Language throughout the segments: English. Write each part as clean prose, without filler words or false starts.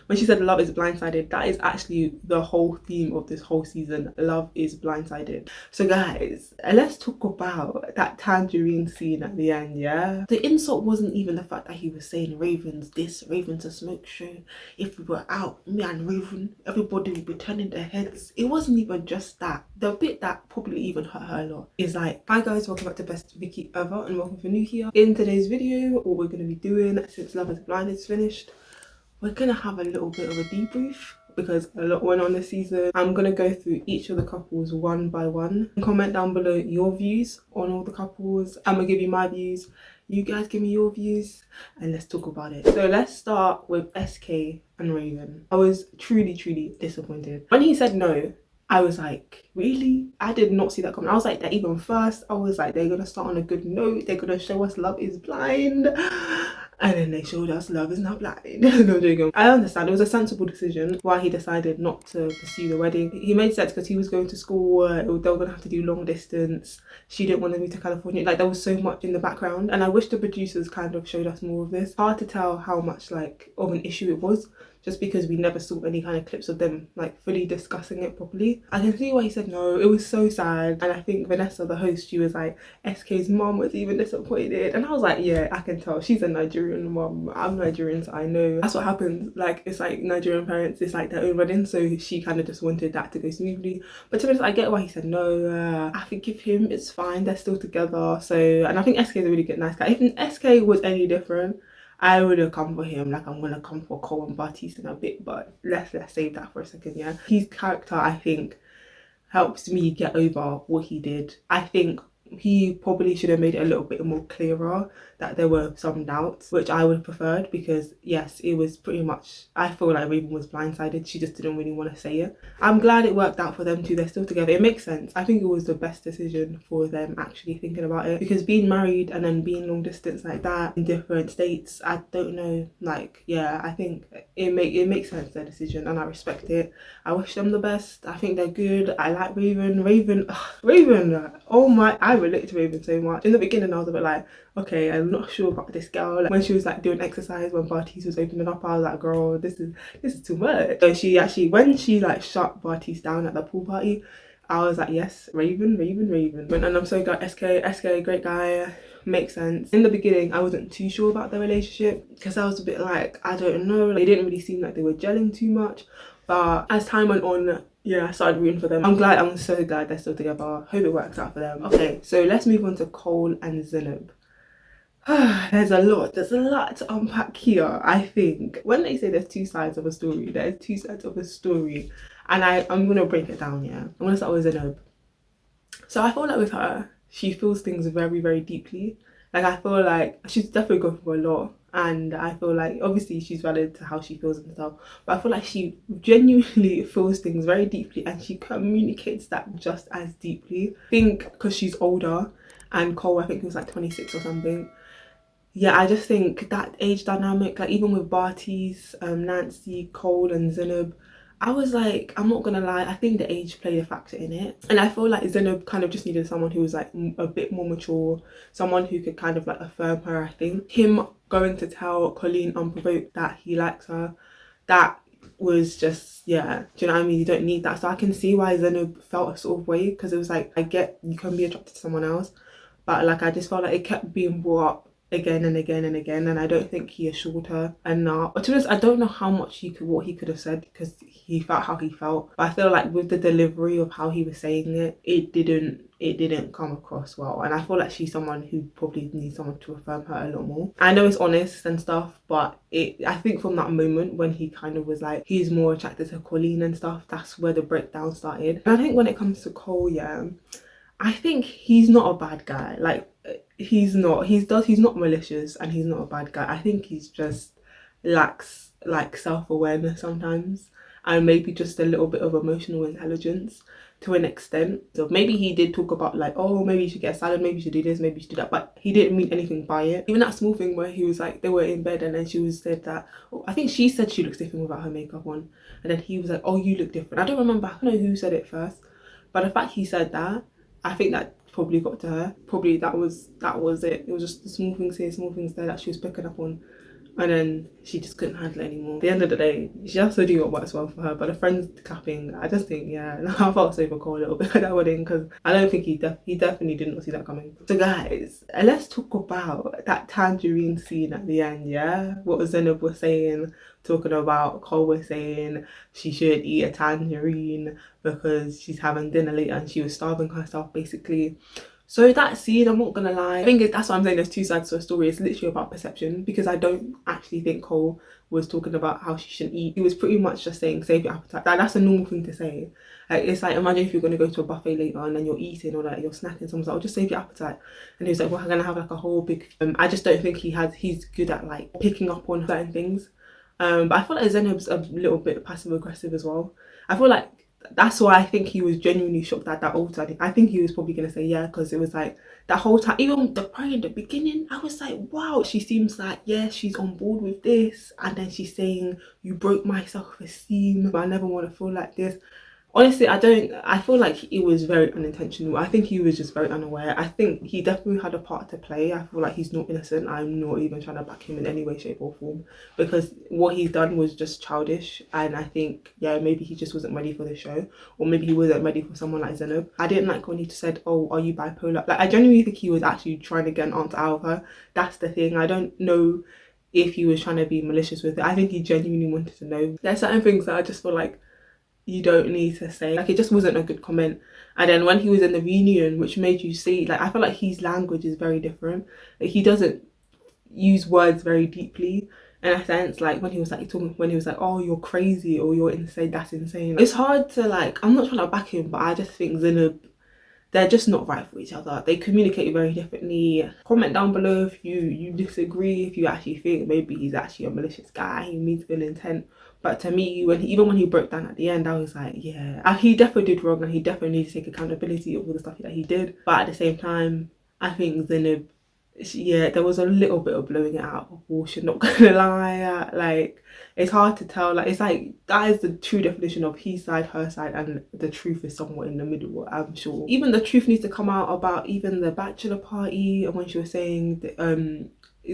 when she said love is blindsided, that is actually the whole theme of this whole season. Love is blindsided. So guys, let's talk about that tangerine scene at the end. Yeah, the insult wasn't even the fact that he was saying Raven's this, Raven's a smoke show. If we were out, me and Raven, everybody would be turning their heads. It wasn't even just that. The bit that probably even hurt her a lot is like, hi guys, welcome back to Best Vicky Ever, and welcome if you're new here. In today's video, what we're going to be doing, since Love is Blind is finished, we're going to have a little bit of a debrief because a lot went on this season. I'm going to go through each of the couples one by one. Comment down below your views on all the couples. I'm going to give you my views. You guys give me your views and let's talk about it. So let's start with SK and Raven. I was truly disappointed. When he said no, I was like, really? I did not see that coming. I was like, they're even first. I was like, they're gonna start on a good note. They're gonna show us love is blind. And then they showed us love is not blind. No joking. I understand it was a sensible decision why he decided not to pursue the wedding. He made sense because he was going to school. They were gonna have to do long distance. She didn't want to move to California. Like, there was so much in the background, and I wish the producers kind of showed us more of this. Hard to tell how much like of an issue it was, just because we never saw any kind of clips of them like fully discussing it properly. I can see why he said no. It was so sad. And I think Vanessa, the host, she was like, SK's mom was even disappointed. And I was like, yeah, I can tell. She's a Nigerian mom. I'm Nigerian, so I know. That's what happens. Like, it's like Nigerian parents, it's like their own wedding. So she kind of just wanted that to go smoothly. But to be honest, I get why he said no. I forgive him. It's fine. They're still together. So, and I think SK is a really good, nice guy. If SK was any different, I would have come for him. Like, I'm gonna come for Cole and Bartise in a bit, but let's save that for a second. Yeah, his character, I think, helps me get over what he did. I think he probably should have made it a little bit more clearer that there were some doubts, which I would have preferred, because yes, it was pretty much, I feel like Raven was blindsided. She just didn't really want to say it. I'm glad it worked out for them too. They're still together. It makes sense. I think it was the best decision for them, actually thinking about it, because being married and then being long distance like that in different states, I don't know, like, yeah, I think it makes sense, their decision, and I respect it. I wish them the best. I think they're good. I like Raven. Raven, oh my, I relate to Raven so much. In the beginning I was a bit like, okay, I'm not sure about this girl. Like, when she was like doing exercise, when Bartise was opening up, I was like, girl, this is too much. So she actually, when she like shut Bartise down at the pool party, I was like, yes, Raven. And I'm so glad. SK, great guy, makes sense. In the beginning I wasn't too sure about their relationship because I was a bit like, I don't know, they didn't really seem like they were gelling too much. But as time went on, yeah, I started rooting for them. I'm so glad they're still together. Hope it works out for them. Okay, so let's move on to Cole and Zanab. There's a lot to unpack here. I think when they say there's two sides of a story, there's two sides of a story, and I'm gonna break it down. Yeah, I'm gonna start with Zanab. So I feel like with her, she feels things very deeply. Like, I feel like she's definitely going through a lot, and I feel like obviously she's valid to how she feels and stuff, but I feel like she genuinely feels things very deeply, and she communicates that just as deeply. I think because she's older, and Cole, I think he was like 26 or something. Yeah, I just think that age dynamic, like even with Bartise, Nancy, Cole and Zanab, I was like, I'm not gonna lie, I think the age played a factor in it. And I feel like Zanab kind of just needed someone who was like a bit more mature, someone who could kind of like affirm her. I think him going to tell Colleen unprovoked that he likes her, that was just, yeah, do you know what I mean? You don't need that. So I can see why Zanab felt a sort of way, because it was like, I get you can be attracted to someone else, but like I just felt like it kept being brought up again and again and again, and I don't think he assured her enough. But to be honest, I don't know how much what he could have said, because he felt how he felt, but I feel like with the delivery of how he was saying it, it didn't come across well. And I feel like she's someone who probably needs someone to affirm her a lot more. I know it's honest and stuff, but I think from that moment when he kind of was like he's more attracted to Colleen and stuff, that's where the breakdown started. And I think when it comes to Cole, yeah, I think he's not a bad guy. Like, he's not malicious, and he's not a bad guy. I think he's just lacks like self-awareness sometimes, and maybe just a little bit of emotional intelligence to an extent. So maybe he did talk about like, oh, maybe you should get a salad, maybe you should do this, maybe you should do that, but he didn't mean anything by it. Even that small thing where he was like, they were in bed and then she was said that, oh, I think she said she looks different without her makeup on, and then he was like, oh, you look different. I don't remember, I don't know who said it first, but the fact he said that, I think that probably got to her. Probably that was it. It was just the small things here, small things there that she was picking up on. And then she just couldn't handle it anymore. At the end of the day, she has to do what works well for her. But the friends capping, I just think, yeah, I felt so for Cole a little bit at that wedding, because I don't think he definitely did not see that coming. So guys, let's talk about that tangerine scene at the end, yeah? What Zanab was saying, talking about Cole was saying she should eat a tangerine because she's having dinner later and she was starving herself basically. So that scene, I'm not gonna lie, I think that's what I'm saying, there's two sides to a story. It's literally about perception, because I don't actually think Cole was talking about how she shouldn't eat. He was pretty much just saying save your appetite. That's a normal thing to say. It's like, imagine if you're gonna go to a buffet later and then you're eating, or like you're snacking, someone's like, oh, just save your appetite. And he was like, well, I'm gonna have like a whole big I just don't think he's good at like picking up on certain things. But I feel like Zenob's a little bit passive aggressive as well. I feel like that's why I think he was genuinely shocked at that altar. I think he was probably gonna say yeah, because it was like that whole time, even the prayer in the beginning, I was like, wow, she seems like, yeah, she's on board with this. And then she's saying, you broke my self-esteem, I never want to feel like this. Honestly, I feel like it was very unintentional. I think he was just very unaware. I think he definitely had a part to play. I feel like he's not innocent. I'm not even trying to back him in any way, shape or form, because what he's done was just childish. And I think, yeah, maybe he just wasn't ready for the show, or maybe he wasn't ready for someone like Zanab. I didn't like when he said, oh, are you bipolar? Like, I genuinely think he was actually trying to get an answer out of her. That's the thing. I don't know if he was trying to be malicious with it. I think he genuinely wanted to know. There's certain things that I just feel like you don't need to say. Like, it just wasn't a good comment. And then when he was in the reunion, which made you see, like, I feel like his language is very different. Like, he doesn't use words very deeply, in a sense. Like, when he was like talking, when he was like, oh, you're crazy, or you're insane, that's insane. It's hard to, like, I'm not trying to back him, but I just think Zanab, they're just not right for each other. They communicate very differently. Comment down below if you disagree, if you actually think maybe he's actually a malicious guy, he means ill intent. But to me, even when he broke down at the end, I was like, yeah, he definitely did wrong, and he definitely needs to take accountability of all the stuff that he did. But at the same time, I think Zanab, yeah, there was a little bit of blowing it out of proportion, not gonna lie. Like, it's hard to tell. Like, it's like, that is the true definition of his side, her side, and the truth is somewhere in the middle, I'm sure. Even the truth needs to come out about even the bachelor party, and when she was saying that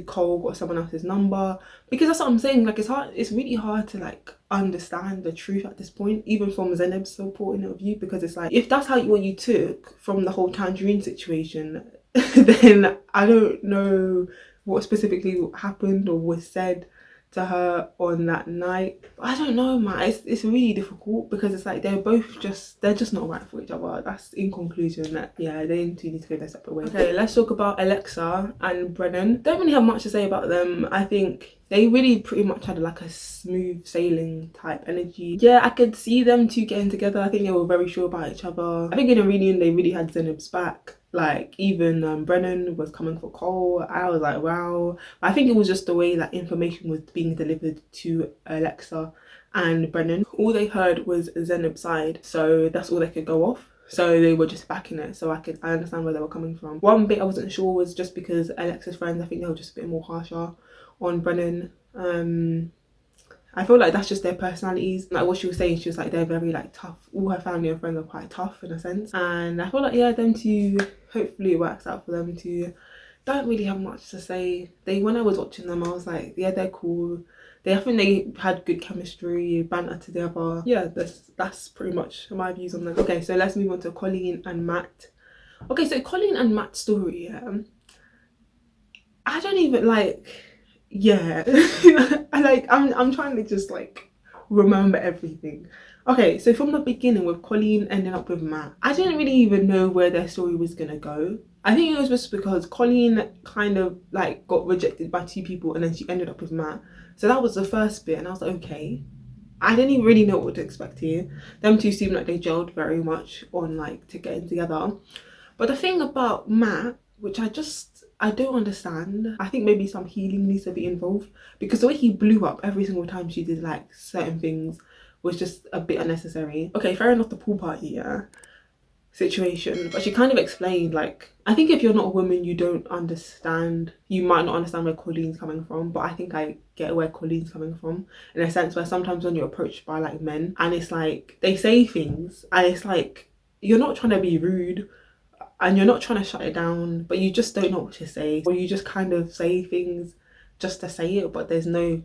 Cole got someone else's number, because that's what I'm saying. Like, it's really hard to like understand the truth at this point, even from Zanab's point of view, because it's like, if that's what you took from the whole tangerine situation, then I don't know what specifically happened or was said to her on that night. But I don't know, man. It's really difficult, because it's like they're just not right for each other. That's in conclusion that, yeah, they two need to go their separate ways. Okay, let's talk about Alexa and Brennon. Don't really have much to say about them. I think they really pretty much had like a smooth sailing type energy. Yeah, I could see them two getting together. I think they were very sure about each other. I think in a reunion they really had Zanab's back. Like, even Brennon was coming for Cole. I was like, wow. But I think it was just the way that information was being delivered to Alexa and Brennon. All they heard was Zanab's side, so that's all they could go off. So they were just backing it. So I understand where they were coming from. One bit I wasn't sure was just because Alexa's friends, I think they were just a bit more harsher on Brennon. I feel like that's just their personalities. Like, what she was saying, she was like, they're very like tough. All her family and friends are quite tough in a sense. And I feel like, yeah, them two, hopefully it works out for them two. Don't really have much to say. When I was watching them, I was like, yeah, they're cool. I think they had good chemistry, banter together. Yeah, that's pretty much my views on them. Okay, so let's move on to Colleen and Matt. Okay, so Colleen and Matt's story, yeah. I don't even like, yeah. I'm trying to just like remember everything. Okay, so from the beginning, with Colleen ending up with Matt, I didn't really even know where their story was gonna go. I think it was just because Colleen kind of like got rejected by two people, and then she ended up with Matt. So that was the first bit, and I was like, okay, I didn't even really know what to expect here. Them two seemed like they gelled very much on like to getting together. But the thing about Matt, which I don't understand, I think maybe some healing needs to be involved, because the way he blew up every single time she did like certain things was just a bit unnecessary. Okay, fair enough, the pool party, yeah, situation, but she kind of explained, like, I think if you're not a woman, you might not understand where Colleen's coming from, but I think I get where Colleen's coming from, in a sense where sometimes when you're approached by like men, and it's like they say things, and it's like you're not trying to be rude, and you're not trying to shut it down, but you just don't know what to say, or you just kind of say things just to say it, but there's no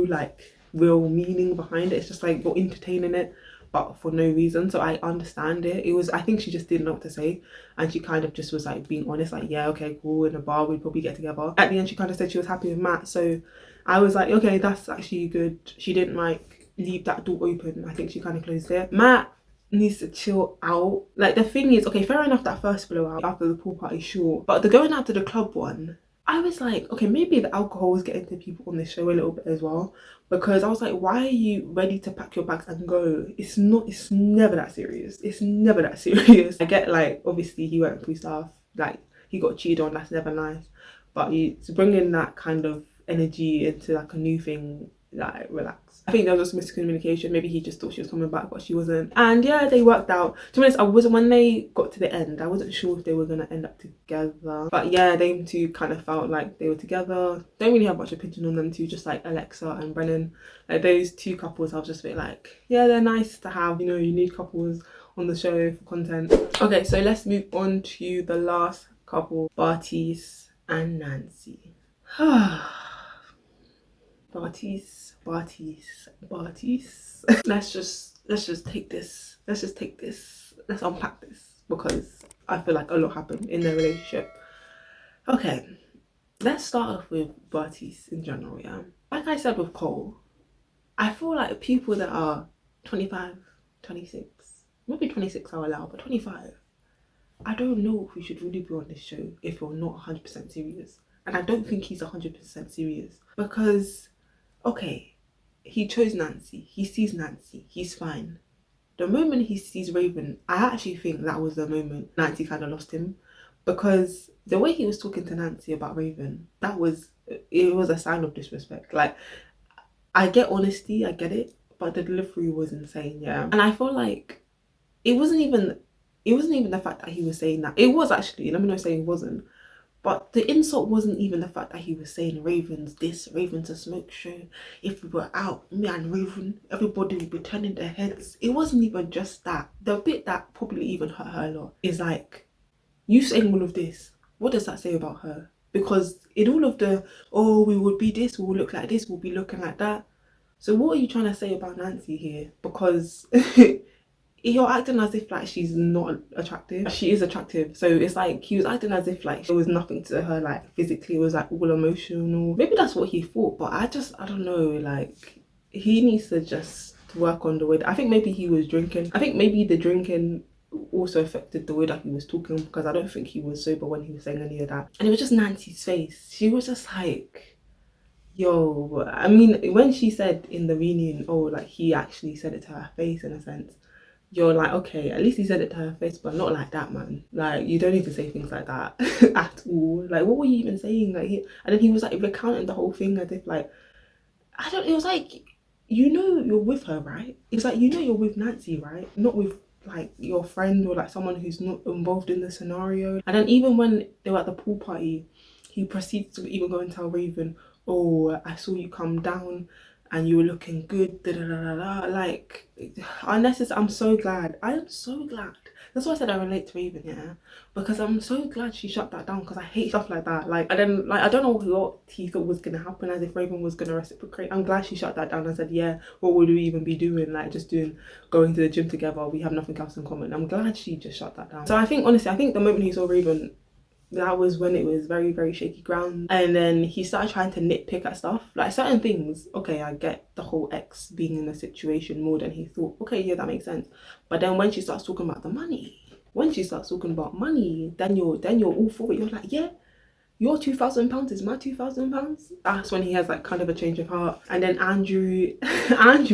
like real meaning behind it. It's just like you're entertaining it but for no reason. So I understand it. I think she just didn't know what to say, and she kind of just was like being honest, like, yeah, okay, cool, in a bar we'd probably get together. At the end she kind of said she was happy with Matt, so I was like, okay, that's actually good. She didn't like leave that door open. I think she kind of closed it. Matt needs to chill out. Like, the thing is, okay, fair enough, that first blowout after the pool party, sure, but the going out to the club one, I was like, okay, maybe the alcohol was getting to people on this show a little bit as well, because I was like, why are you ready to pack your bags and go? It's never that serious. It's never that serious. I get, like, obviously he went through stuff, like he got cheated on, that's never nice, but to bring in that kind of energy into like a new thing, like, relax. I think there was just miscommunication. Maybe he just thought she was coming back but she wasn't, and yeah, they worked out. To be honest, I wasn't, when they got to the end, I wasn't sure if they were gonna end up together, but yeah, they two kind of felt like they were together. Don't really have much opinion on them two, just like Alexa and Brennon, like those two couples. I was just a bit like, yeah, they're nice to have, you know, you need couples on the show for content. Okay, so let's move on to the last couple, Bartise and Nancy. Bartise. let's just take this. Let's unpack this, because I feel like a lot happened in their relationship. Okay, let's start off with Bartise in general, yeah. Like I said with Cole, I feel like people that are 25, 26, maybe 26 I'll allow, but 25, I don't know if we should really be on this show if you're not 100% serious. And I don't think he's 100% serious, because, okay, he chose Nancy, he sees Nancy, he's fine. The moment he sees Raven, I actually think that was the moment Nancy kind of lost him, because the way he was talking to Nancy about Raven, it was a sign of disrespect. Like, I get honesty, I get it, but the delivery was insane, yeah. And I feel like it wasn't even the fact that he was saying that. It was actually, let me not say it wasn't, but the insult wasn't even the fact that he was saying Raven's this, Raven's a smoke show. If we were out, me and Raven, everybody would be turning their heads. It wasn't even just that. The bit that probably even hurt her a lot is like, you saying all of this, what does that say about her? Because in all of the, oh, we would be this, we will look like this, we'll be looking like that. So what are you trying to say about Nancy here? Because you're acting as if like she's not attractive. She is attractive. So it's like he was acting as if like there was nothing to her, like physically. It was like all emotional. Maybe that's what he thought, but I don't know, like he needs to just work on the way. I think maybe he was drinking. I think maybe the drinking also affected the way that he was talking, because I don't think he was sober when he was saying any of that. And it was just Nancy's face. She was just like, yo, I mean, when she said in the reunion, oh, like he actually said it to her face in a sense, you're like, okay, at least he said it to her face, but not like that, man. Like, you don't need to say things like that at all. Like, what were you even saying? Like, and then he was like recounting the whole thing as if like, it was like, you know, you're with her, right? It's like, you know, you're with Nancy, right? Not with like your friend or like someone who's not involved in the scenario. And then even when they were at the pool party, he proceeds to even go and tell Raven, oh, I saw you come down and you were looking good, da, da, da, da, da. Like, unnecessary. I'm so glad. I am so glad. That's why I said I relate to Raven, yeah, because I'm so glad she shut that down, because I hate stuff like that. Like, and then like I don't know what he thought was gonna happen, as if Raven was gonna reciprocate. I'm glad she shut that down and said, yeah, what would we even be doing? Like, just going to the gym together. We have nothing else in common. I'm glad she just shut that down. So I think, honestly, I think the moment he saw Raven, that was when it was very, very shaky ground. And then he started trying to nitpick at stuff, like certain things. Okay, I get the whole ex being in a situation more than he thought. Okay, yeah, that makes sense. But then when she starts talking about the money, then you're all for it. You're like, yeah, your £2,000 is my £2,000. That's when he has like kind of a change of heart. And then Andrew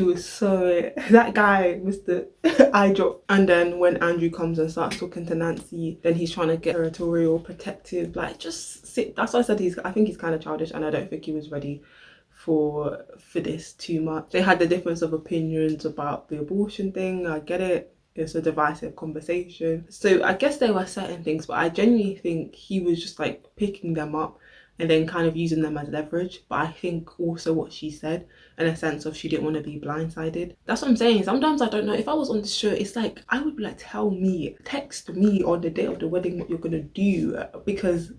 was so, that guy, Mr. Eye drop. And then when Andrew comes and starts talking to Nancy, then he's trying to get territorial, protective, like just sit. That's why I said I think he's kind of childish, and I don't think he was ready for this too much. They had the difference of opinions about the abortion thing. I get it. It's a divisive conversation. So I guess there were certain things, but I genuinely think he was just like picking them up and then kind of using them as leverage. But I think also what she said, in a sense of she didn't want to be blindsided. That's what I'm saying. Sometimes I don't know. If I was on the show, it's like I would be like, text me on the day of the wedding what you're gonna do, because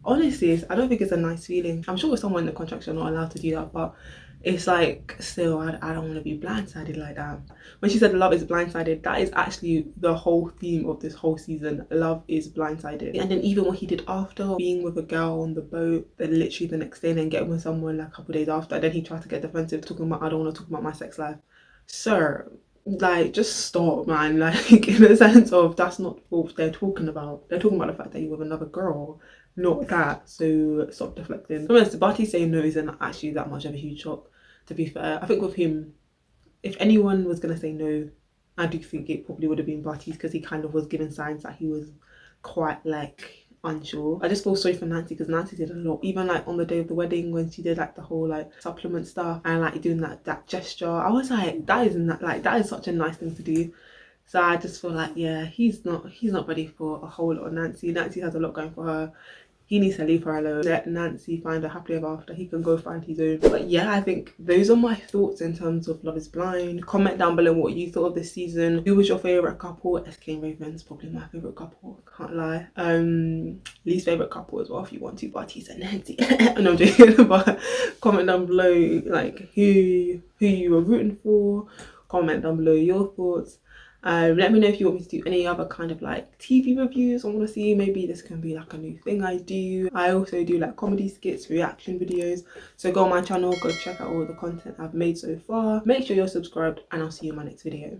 Honestly, I don't think it's a nice feeling. I'm sure with someone in the contract you're not allowed to do that, but it's like still I don't want to be blindsided like that. When she said love is blindsided, that is actually the whole theme of this whole season. Love is blindsided. And then even what he did after, being with a girl on the boat, then literally the next day, and then getting with someone like a couple days after, then he tried to get defensive, talking about I don't want to talk about my sex life. Sir, like just stop, man. Like in the sense of that's not what they're talking about. They're talking about the fact that you're with another girl, not that. So stop deflecting. Honestly, Barty saying no isn't actually that much of a huge shock, to be fair. I think with him, if anyone was gonna say no, I do think it probably would have been Barty's, because he kind of was giving signs that he was quite like unsure. I just feel sorry for Nancy, because Nancy did a lot, even like on the day of the wedding when she did like the whole like supplement stuff and like doing that gesture. I was like, that isn't like, that is such a nice thing to do. So I just feel like, yeah, he's not ready for a whole lot of Nancy. Nancy has a lot going for her. He needs to leave her alone. Let Nancy find a happily ever after. He can go find his own. But yeah, I think those are my thoughts in terms of Love is Blind. Comment down below what you thought of this season. Who was your favourite couple? SK and Raven's probably my favourite couple, can't lie. Least favourite couple as well if you want to, Bartise and Nancy. No, I'm joking. But comment down below like who you were rooting for. Comment down below your thoughts. Let me know if you want me to do any other kind of like TV reviews. I want to see, maybe this can be like a new thing I do. I also do like comedy skits, reaction videos, so go on my channel, go check out all the content I've made so far. Make sure you're subscribed, and I'll see you in my next video.